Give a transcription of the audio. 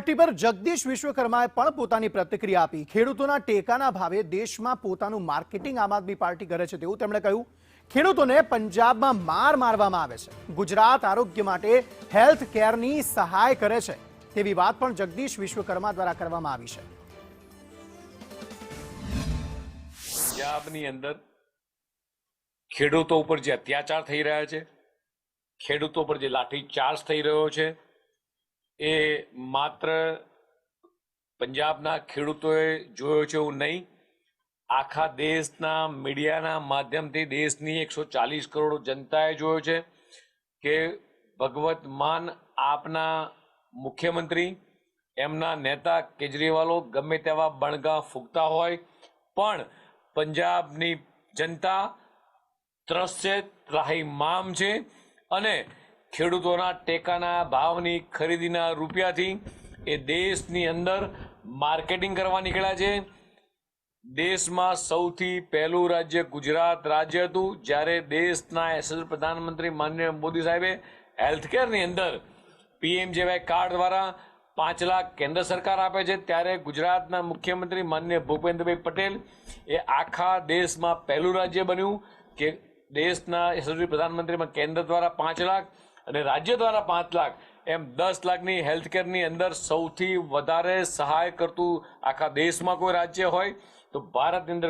Party પર જગદીશ વિશ્વકર્માએ પણ પોતાની પ્રતિક્રિયા આપી। ખેડૂતોના ટેકાના ભાવે દેશમાં પોતાનું માર્કેટિંગ આમ આદમી પાર્ટી કરે છે તેવું તેમણે કહ્યું। ખેડૂતોને પંજાબમાં માર મારવામાં આવે છે, ગુજરાત આરોગ્ય માટે હેલ્થ કેરની સહાય કરે છે તેવી વાત પણ જગદીશ વિશ્વકર્મા દ્વારા કરવામાં આવી છે। પંજાબની અંદર ખેડૂતો ઉપર જે અત્યાચાર થઈ રહ્યા છે, ખેડૂતો પર જે લાઠીચાર્જ થઈ રહ્યો છે, એ માત્ર પંજાબના ખેડૂતોએ જોયો છે એવું નહીં, આખા દેશના મીડિયાના માધ્યમથી દેશની 140 કરોડ જનતાએ જોયો છે કે ભગવત માન આપના મુખ્યમંત્રી, એમના નેતા કેજરીવાલો ગમે તેવા બણગા ફૂંકતા હોય પણ પંજાબની જનતા ત્રસ્ત ત્રાહિમામ છે અને ખેડૂતોના ટેકાના ભાવની ખરીદીના રૂપિયાથી એ દેશની અંદર માર્કેટિંગ કરવા નીકળ્યા છે। દેશમાં સૌથી પહેલું રાજ્ય ગુજરાત રાજ્ય હતું, જ્યારે દેશના યશસ્વી પ્રધાનમંત્રી માનનીય મોદી સાહેબે હેલ્થકેરની અંદર PMJY કાર્ડ દ્વારા 5 લાખ કેન્દ્ર સરકાર આપે છે, ત્યારે ગુજરાતના મુખ્યમંત્રી માનનીય ભૂપેન્દ્રભાઈ પટેલ એ આખા દેશમાં પહેલું રાજ્ય બન્યું કે દેશના યશસ્વી પ્રધાનમંત્રીમાં કેન્દ્ર દ્વારા 5 લાખ અને રાજ્ય દ્વારા 5 લાખ એમ 10 લાખની હેલ્થકેરની અંદર સૌથી વધારે સહાય કરતું આખા દેશમાં કોઈ રાજ્ય હોય તો ભારતની અંદર